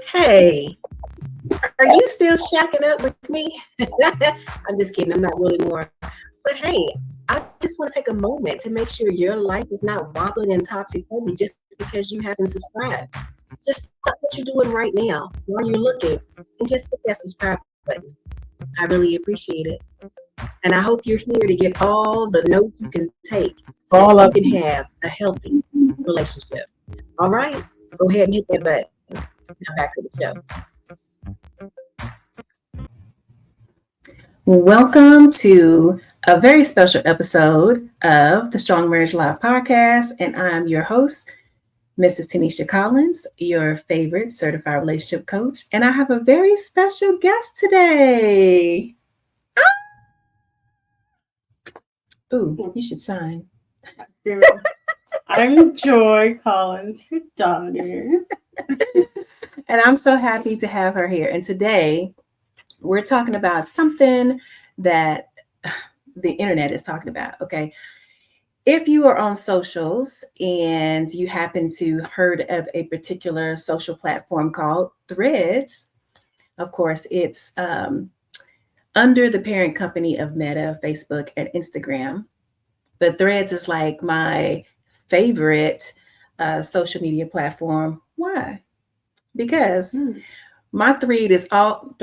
Hey, are you still shacking up with me? I'm just kidding. I'm not really more. But hey, I just want to take a moment to make sure your life is not wobbling and topsy-turvy just because you haven't subscribed. Just stop what you're doing right now while you're looking and just hit that subscribe button. I really appreciate it. And I hope you're here to get all the notes you can take so that you can have a healthy relationship. All right? Go ahead and hit that button. Now back to the show. Welcome to a very special episode of the Strong Marriage Live podcast. And I'm your host, Mrs. Tanisha Collins, your favorite certified relationship coach. And I have a very special guest today. Ooh, you should sign. I'm Joy Collins, your daughter. And I'm so happy to have her here. And today we're talking about something that the internet is talking about. Okay. If you are on socials and you happen to heard of a particular social platform called Threads, of course, it's under the parent company of Meta, Facebook, and Instagram. But Threads is like my favorite social media platform. Why? Because my thread is all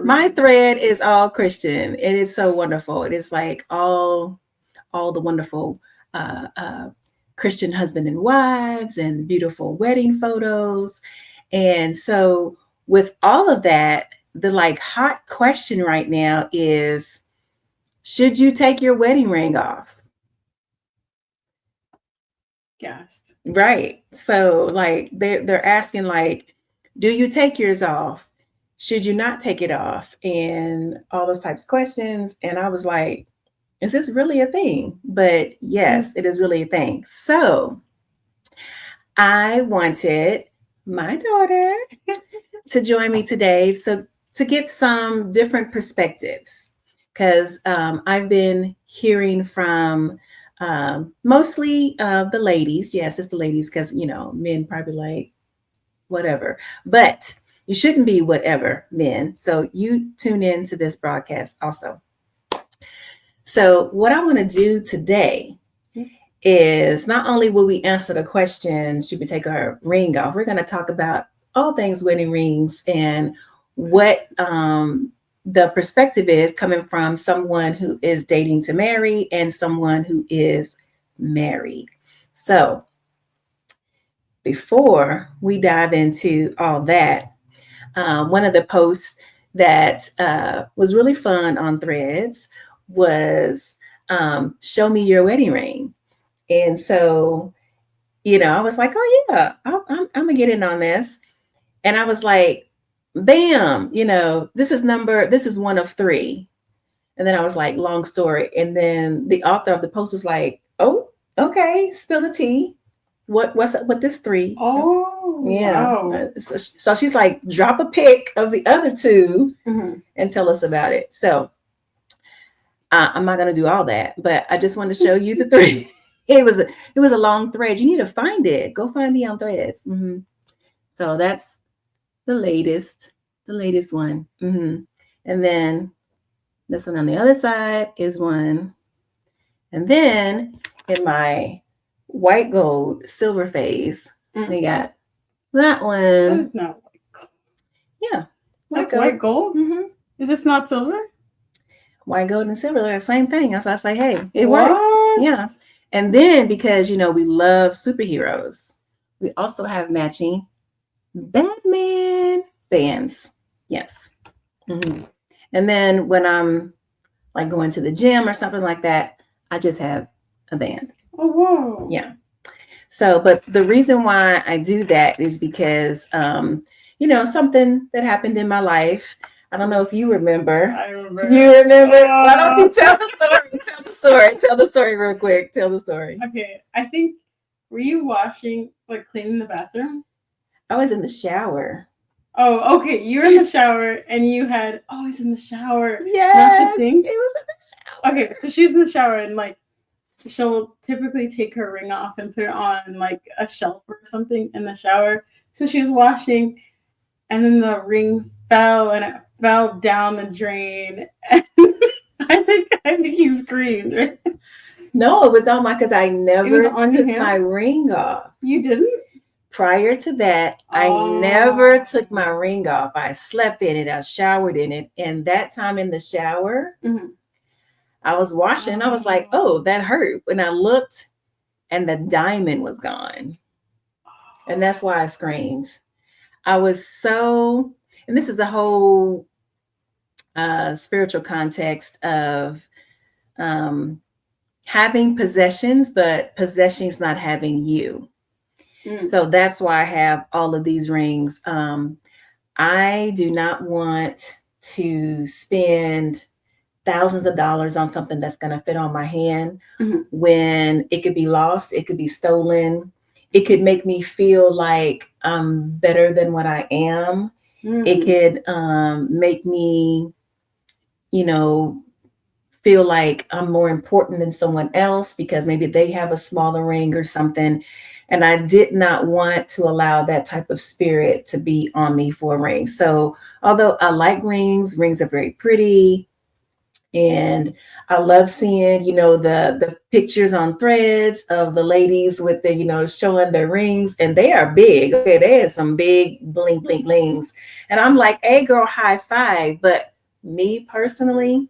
My thread is all Christian. It is so wonderful. It is like all the wonderful Christian husband and wives and beautiful wedding photos. And so with all of that, the like hot question right now is, should you take your wedding ring off? Gasp. Right. So like they're asking like, do you take yours off? Should you not take it off? And all those types of questions. And I was like, is this really a thing? But yes, it is really a thing. So I wanted my daughter to join me today. So to get some different perspectives, because I've been hearing from mostly the ladies. Yes, it's the ladies because, men probably like whatever. But you shouldn't be whatever, men. So you tune in to this broadcast also. So what I want to do today is not only will we answer the question, should we take our ring off? We're going to talk about all things wedding rings and what the perspective is coming from someone who is dating to marry and someone who is married. So before we dive into all that, one of the posts that was really fun on Threads was show me your wedding ring. And so, I was like, oh yeah, I'm gonna get in on this. And I was like, bam, this is one of three. And then I was like, long story. And then the author of the post was like, oh, okay, spill the tea. What's up with this three? Oh, yeah. Wow. So she's like, drop a pic of the other two and tell us about it. So I'm not going to do all that, but I just wanted to show you the three. It was a long thread. You need to find it. Go find me on Threads. So that's the latest one. And then this one on the other side is one. And then in my white gold silver phase, we got that one. That is not white gold. Yeah. That's white gold? Is this not silver? White gold and silver, they're the same thing. So I say, hey, it works. Yeah. And then because, we love superheroes, we also have matching Batman bands. Yes. And then when I'm like going to the gym or something like that, I just have a band. Oh, wow. Yeah. So, but the reason why I do that is because, something that happened in my life. I don't know if you remember. I remember. You remember? Why don't you tell the story? Tell the story real quick. Tell the story. Okay. I think, were you cleaning the bathroom? I was in the shower. Oh, okay. You were in the shower and you had, I was in the shower. Yes. Not the sink? It was in the shower. Okay. So she was in the shower and she'll typically take her ring off and put it on a shelf or something in the shower So she was washing, and then the ring fell, and it fell down the drain. And I think he screamed. Right? No, it was on my, because I It was never on your took my hand. ring off. You didn't. Prior to that, I never took my ring off. I slept in it, I showered in it. And that time in the shower, I was washing. I was like, oh, that hurt. When I looked, and the diamond was gone. And that's why I screamed. I was so, and this is the whole spiritual context of um, having possessions, but possessions not having you. So that's why I have all of these rings. I do not want to spend thousands of dollars on something that's going to fit on my hand when it could be lost, it could be stolen, it could make me feel like I'm better than what I am. It could make me, you know, feel like I'm more important than someone else because maybe they have a smaller ring or something. And I did not want to allow that type of spirit to be on me for a ring. So although I like rings, rings are very pretty. And I love seeing, the pictures on threads of the ladies with the, showing their rings, and they are big. Okay, they are some big blink, blink, blings. And I'm like, hey girl, high five. But me personally,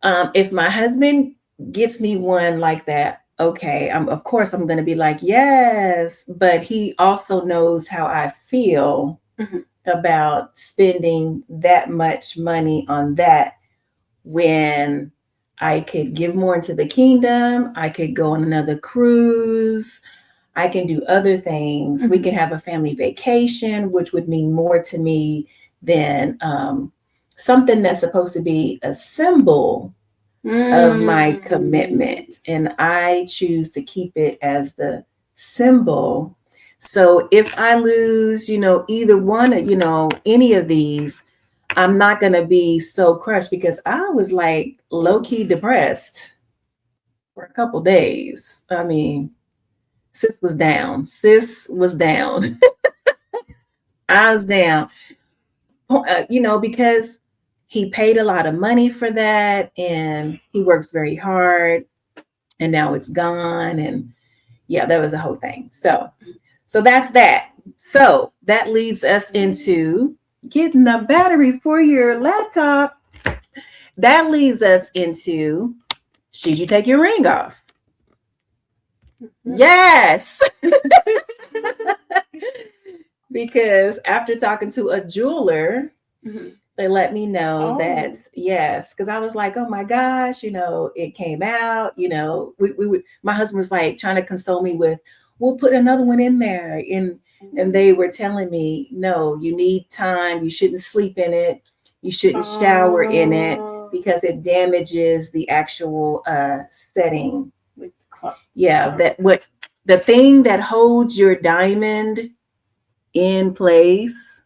if my husband gets me one like that, okay, of course I'm going to be like, yes. But he also knows how I feel about spending that much money on that when I could give more into the kingdom. I could go on another cruise. I can do other things. We can have a family vacation, which would mean more to me than something that's supposed to be a symbol of my commitment. And I choose to keep it as the symbol. So if I lose, either one, any of these, I'm not going to be so crushed because I was like low key depressed for a couple days. I mean, sis was down. Sis was down. I was down, because he paid a lot of money for that and he works very hard and now it's gone. And yeah, that was a whole thing. So that's that. So that leads us into getting a battery for your laptop. That leads us into, should you take your ring off? Yes. Because after talking to a jeweler, they let me know that yes, because I was like, oh my gosh, it came out, my husband was like trying to console me with, we'll put another one in there. And they were telling me, no, you need time. You shouldn't sleep in it. You shouldn't shower in it because it damages the actual setting. Yeah, the thing that holds your diamond in place,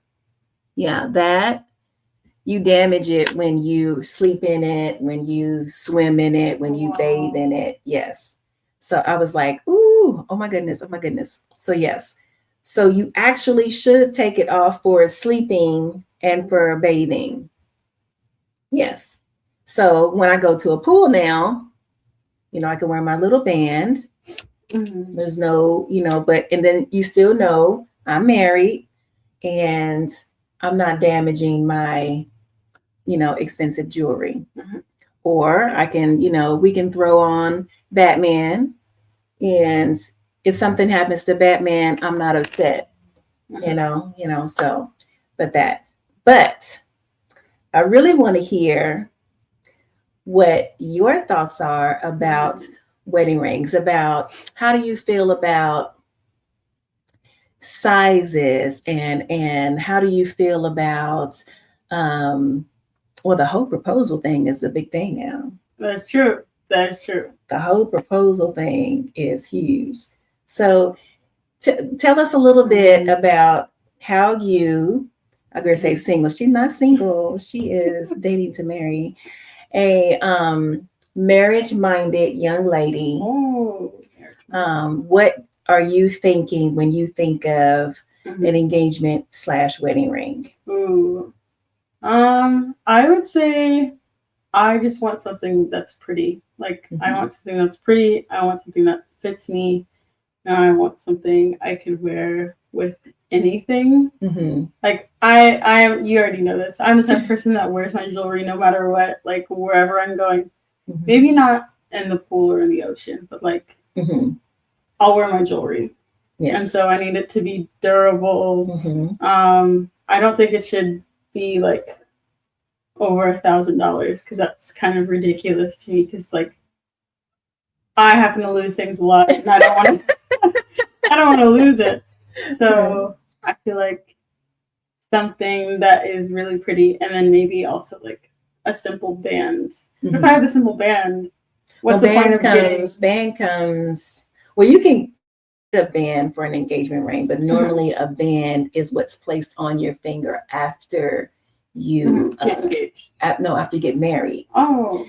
yeah, that you damage it when you sleep in it, when you swim in it, when you bathe in it. Yes. So I was like, ooh, oh my goodness, oh my goodness. So yes. So you actually should take it off for sleeping and for bathing. Yes. So when I go to a pool now, I can wear my little band. There's no, but, and then you still know I'm married and I'm not damaging my, expensive jewelry. Or I can, we can throw on Batman. And if something happens to Batman, I'm not upset, so, but I really want to hear what your thoughts are about wedding rings, about how do you feel about sizes and how do you feel about the whole proposal thing is a big thing now. That's true. That's true. The whole proposal thing is huge. So tell us a little bit about how you, I'm going to say single. She's not single. She is dating to marry a marriage-minded young lady. What are you thinking when you think of Mhm. an engagement slash wedding ring? Ooh. I would say I just want something that's pretty. Like I Mhm. want something that's pretty. I want something that fits me. And I want something I could wear with anything. Mhm. Like I am. You already know this. I'm the type of person that wears my jewelry no matter what. Like wherever I'm going. Mhm. Maybe not in the pool or in the ocean, but like Mhm. I'll wear my jewelry. And Yes. so I need it to be durable. Mhm. I don't think it should be like over $1,000 because that's kind of ridiculous to me. Because like I happen to lose things a lot, and I don't want to. I don't want to lose it. Right. So I feel like something that is really pretty, and then maybe also like a simple band. But if I Mhm. have a simple band, Well, what's the point of getting? band comes. Well, you can get a band for an engagement ring, but Mhm, normally a band is what's placed on your finger after you get engaged? no, after you get married. Oh,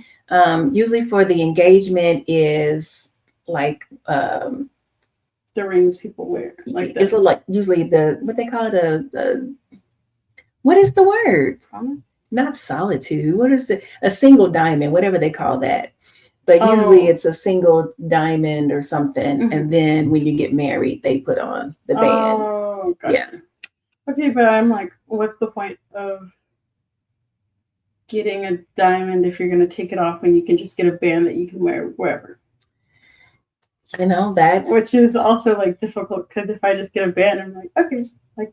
Usually for the engagement is like the rings people wear, like it's the like usually the what they call it a what is the word? promise. Not solitude. What is it? A single diamond, whatever they call that. But usually Oh, it's a single diamond or something. mhm. And then when you get married, they put on the band. Oh, Yeah. gotcha. Okay, but I'm like, what's the point of getting a diamond if you're gonna take it off when you can just get a band that you can wear wherever? You know, that's Which is also like difficult because if I just get a band, I'm like, okay, like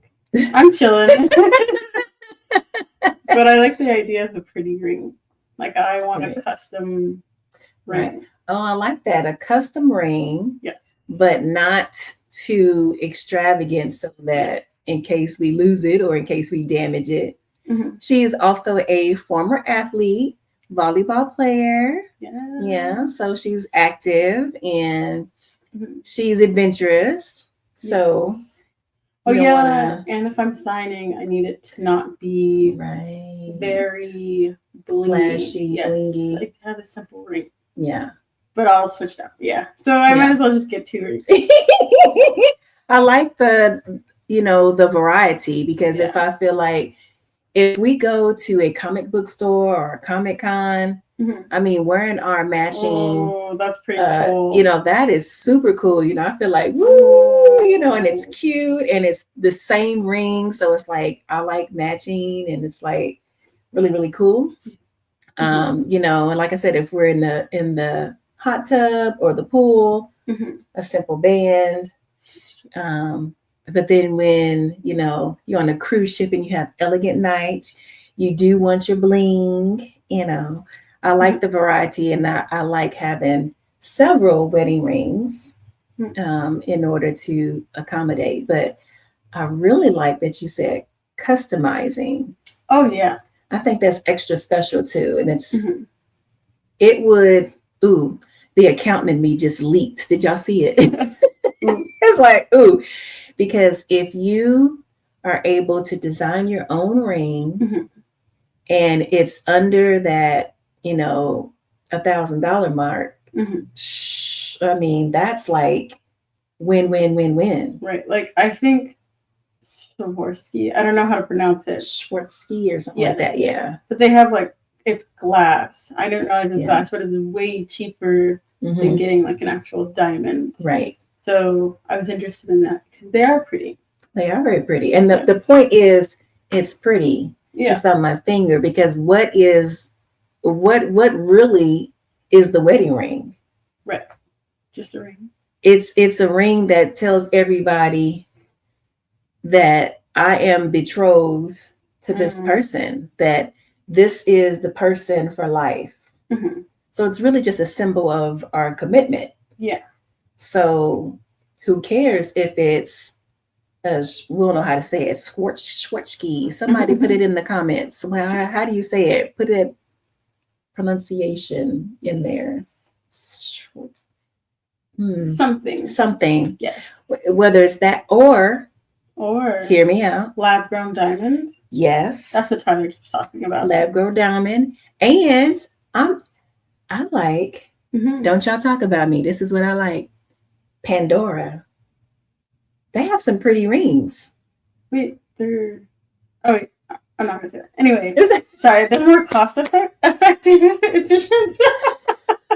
I'm chilling. But I like the idea of a pretty ring. Like I want a right. custom Right. ring. Oh, I like that. A custom ring, Yes. but not too extravagant so that Yes. in case we lose it or in case we damage it. Mm-hmm. She is also a former athlete, volleyball player. Yeah. Yeah, so she's active and Mm-hmm. she's adventurous. So Yes. Oh you don't want yeah, to, and if I'm signing, I need it to not be right? very blingy. Flashy, Yes, blingy. like to have a simple ring. Yeah. But I'll switch it up. Yeah. So I might Yeah. as well just get 2 rings. I like the variety because if Yeah. I feel like if we go to a comic book store or a Comic Con, Mm-hmm. I mean, wearing our matching, Oh, that's pretty cool. that is super cool. I feel like, woo, and it's Oh. cute and it's the same ring. So it's like, I like matching and it's like really, really cool. Mm-hmm. And like I said, if we're in the hot tub or the pool, Mm-hmm. a simple band. Um, but then when you're on a cruise ship and you have elegant nights, you do want your bling. I Mm-hmm. like the variety, and I like having several wedding rings in order to accommodate. But I really like that you said customizing. Oh yeah. I think that's extra special too, and Mm-hmm. it would. Ooh, the accountant in me just leaped. Did y'all see it? It's like ooh, because if you are able to design your own ring Mm-hmm. and it's under that, $1,000 mark, Mm-hmm. I mean, that's like win, win, win, win. Right. Like I think Swarovski. I don't know how to pronounce it. Schwartzky or something like Yes. that. Yeah. But they have like it's glass. I don't know if it's Yeah. glass, but it's way cheaper than Hmm. getting like an actual diamond. Right. So I was interested in that because they are pretty. They are very pretty. And Yeah. the point is, it's pretty. Yeah. It's on my finger because what really is the wedding ring? Right. Just a ring. It's a ring that tells everybody that I am betrothed to this Mm-hmm. person, that this is the person for life. Mm-hmm. So it's really just a symbol of our commitment. Yeah. So who cares if it's we don't know how to say it, Schwartzky. Somebody put it in the comments. Well, how do you say it? Put it pronunciation in there. Something. Something. Yes. Whether it's that or hear me out. Lab grown diamond. Yes. That's what Tyler keeps talking about. Lab grown diamond. And I like, Mm-hmm. don't y'all talk about me. This is what I like. Pandora. They have some pretty rings. Wait, they're. Oh wait, I'm not gonna say that. Anyway, Is it? sorry, they're more effective, efficient.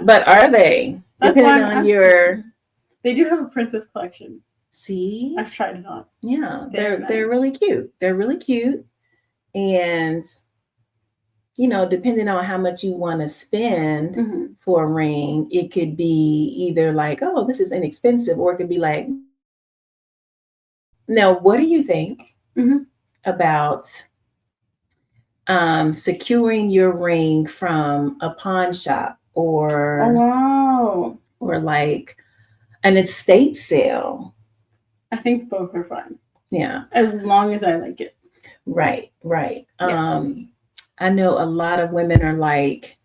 But are they? That's why Depending I'm on asking. your They do have a princess collection. see, I've tried it on. yeah, Very they're nice. really cute. They're really cute, and depending on how much you want to spend Mm-hmm. for a ring, it could be either like, oh, this is inexpensive, or it could be like, now, what do you think Mm-hmm. about securing your ring from a pawn shop Oh wow. or like an estate sale? I think both are fine. Yeah, As long as I like it. right. Yes. I know a lot of women are like,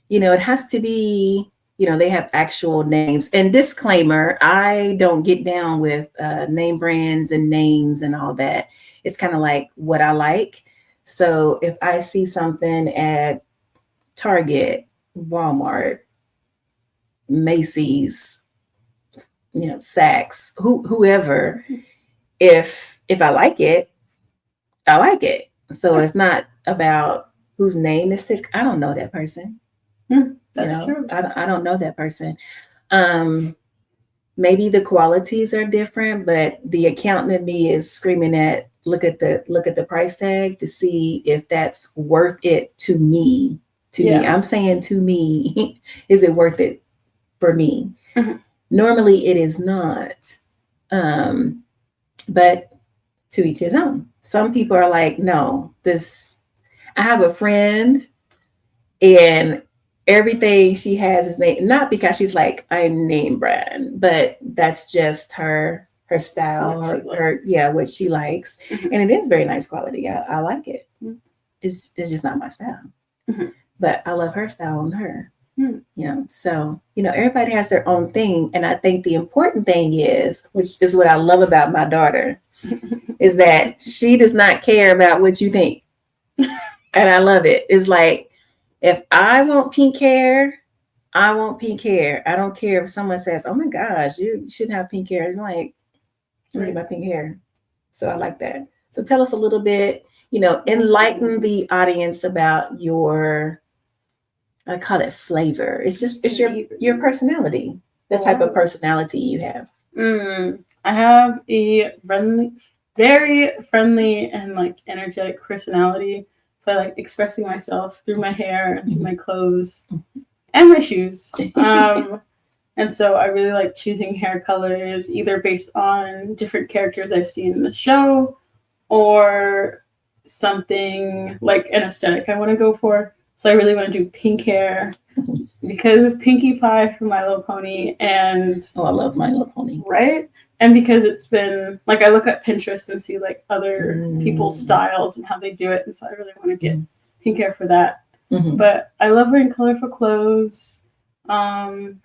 it has to be, they have actual names. And disclaimer, I don't get down with name brands and names and all that. It's kind of like what I like. So if I see something at Target, Walmart, Macy's, Saks, whoever, if I like it, I like it. So it's not about whose name is this. I don't know that person. That's true. I don't know that person. Um, Maybe the qualities are different, but the accountant in me is screaming at look at the price tag to see if that's worth it to me. To me, Yeah. I'm saying to me, is it worth it for me? Mhm. Normally, it is not. Um, but to each his own. Some people are like, no, this. I have a friend and everything she has is name, not because she's like I'm name brand, but that's just her style, her what she likes. Mhm. And it is very nice quality. I like it. Mhm. It's just not my style. Mhm. But I love her style on her. Mhm. So everybody has their own thing. And I think the important thing is, which is what I love about my daughter, is that she does not care about what you think. And I love it. It's like, if I want pink hair, I want pink hair. I don't care if someone says, "Oh my gosh, you shouldn't have pink hair." I'm like, "Let me get my pink hair." So I like that. So tell us a little bit, enlighten the audience about your, I call it flavor. It's your personality, the type of personality you have. I have a very friendly and like energetic personality. So I like expressing myself through my hair and through my clothes and my shoes. And so I really like choosing hair colors either based on different characters I've seen in the show or something like an aesthetic I want to go for. So I really want to do pink hair because of Pinkie Pie from My Little Pony and I love My Little Pony. Right? And because it's been like I look at Pinterest and see like other people's styles and how they do it, and so I really want to get pink hair for that. Mm-hmm. But I love wearing colorful clothes, and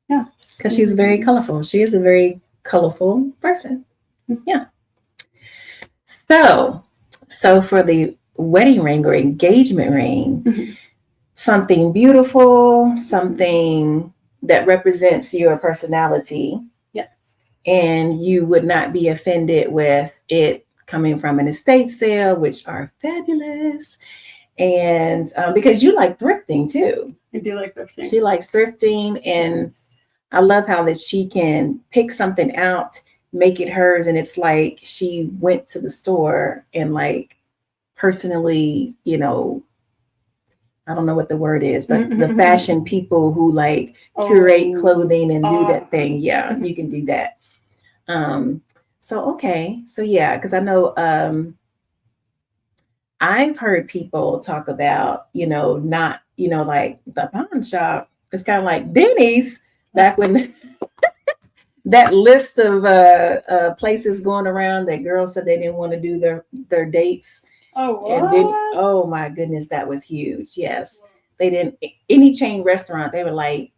yeah, because she's very colorful. She is a very colorful person. Yeah. So for the wedding ring or engagement ring, something beautiful, something that represents your personality. Yes. And you would not be offended with it coming from an estate sale, which are fabulous. And because you like thrifting too. I do like thrifting. She likes thrifting, and I love how that she can pick something out, make it hers, and it's like she went to the store and like personally, I don't know what the word is, but the fashion people who like curate clothing and do that thing. Yeah, you can do that. So yeah, because I know I've heard people talk about, not, like the pawn shop. It's kind of like Denny's back when that list of places going around that girls said they didn't want to do their dates. Oh, what? And then, oh my goodness, that was huge. Yes. They didn't, any chain restaurant, they were like,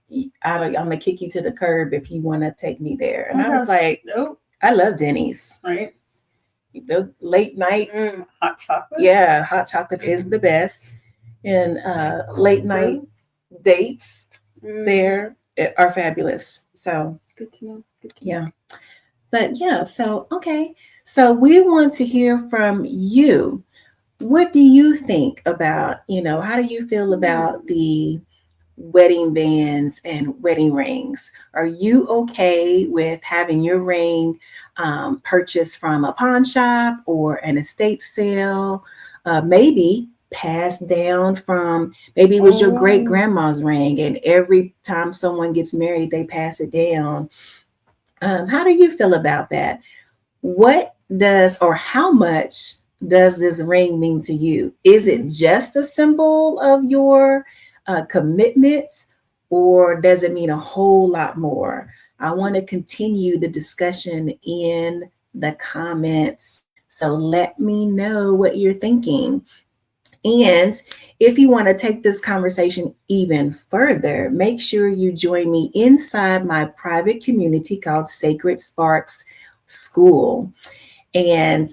I'm going to kick you to the curb if you want to take me there. And I was like, nope. I love Denny's. Right. The late night. Hot chocolate. Yeah, hot chocolate is the best. And late night dates there are fabulous. So good to know. Yeah. But yeah, so okay. So we want to hear from you. What do you think about, how do you feel about the wedding bands and wedding rings? Are you okay with having your ring purchased from a pawn shop or an estate sale? Maybe passed down from, maybe it was your great Oh, grandma's ring, and every time someone gets married, they pass it down. How do you feel about that? What does or how much does this ring mean to you? Is it just a symbol of your commitment, or does it mean a whole lot more? I want to continue the discussion in the comments. So let me know what you're thinking. And if you want to take this conversation even further, make sure you join me inside my private community called Sacred Sparks School. And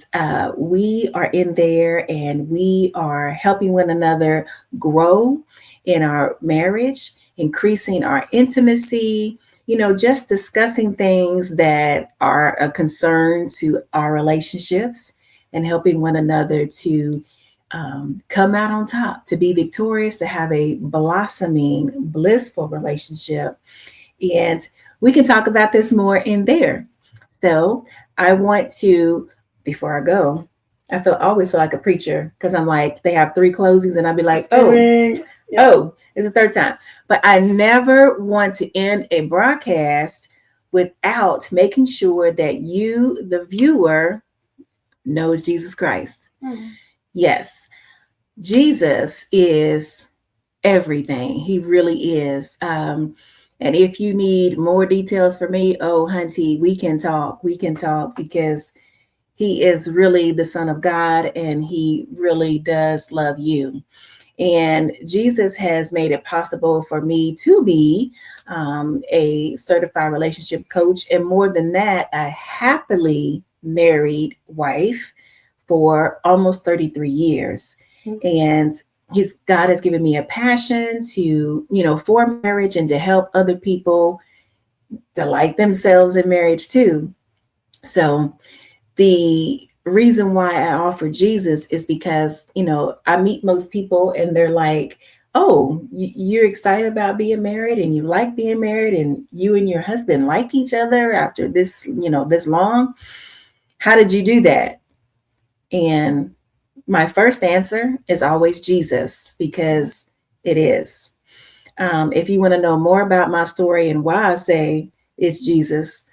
we are in there and we are helping one another grow in our marriage, increasing our intimacy, just discussing things that are a concern to our relationships and helping one another to come out on top, to be victorious, to have a blossoming, blissful relationship. And we can talk about this more in there. So I want to, before I go, always feel like a preacher because I'm like, they have three closings and I'd be like, oh, screaming. Yep. oh, it's the third time. But I never want to end a broadcast without making sure that you, the viewer, knows Jesus Christ. Yes, Jesus is everything. He really is. And if you need more details for me, oh, hunty, we can talk. We can talk because he is really the Son of God and he really does love you. And Jesus has made it possible for me to be a certified relationship coach. And more than that, a happily married wife for almost 33 years. And God has given me a passion to, for marriage and to help other people delight themselves in marriage too. So the reason why I offer Jesus is because, I meet most people and they're like, oh, you're excited about being married and you like being married and you and your husband like each other after this, this long. How did you do that? And my first answer is always Jesus because it is. If you want to know more about my story and why I say it's Jesus,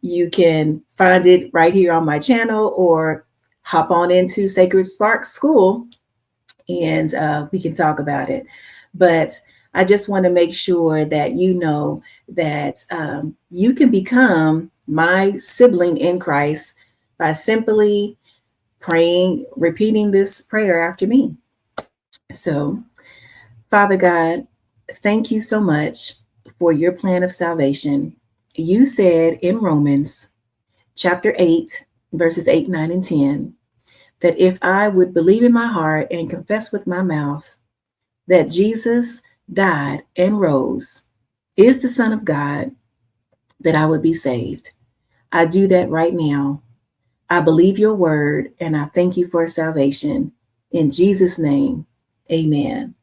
you can find it right here on my channel or hop on into Sacred Spark School and we can talk about it. But I just want to make sure that you know that you can become my sibling in Christ by simply praying, repeating this prayer after me. So, Father God, thank you so much for your plan of salvation. You said in Romans chapter 8, verses 8, 9, and 10, that if I would believe in my heart and confess with my mouth that Jesus died and rose, is the Son of God, that I would be saved. I do that right now. I believe your word and I thank you for salvation. In Jesus' name, amen.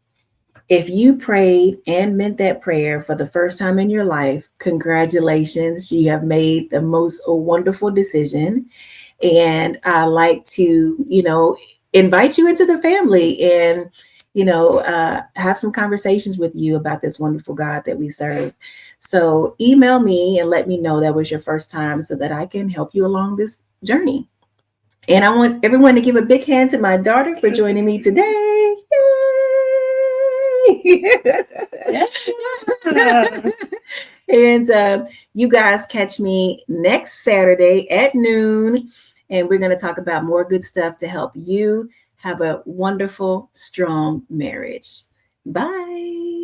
If you prayed and meant that prayer for the first time in your life, congratulations. You have made the most wonderful decision. And I like to, invite you into the family and, have some conversations with you about this wonderful God that we serve. So email me and let me know that was your first time so that I can help you along this journey. And I want everyone to give a big hand to my daughter for joining me today. Yay! Yeah. And you guys catch me next Saturday at noon. And we're going to talk about more good stuff to help you have a wonderful, strong marriage. Bye.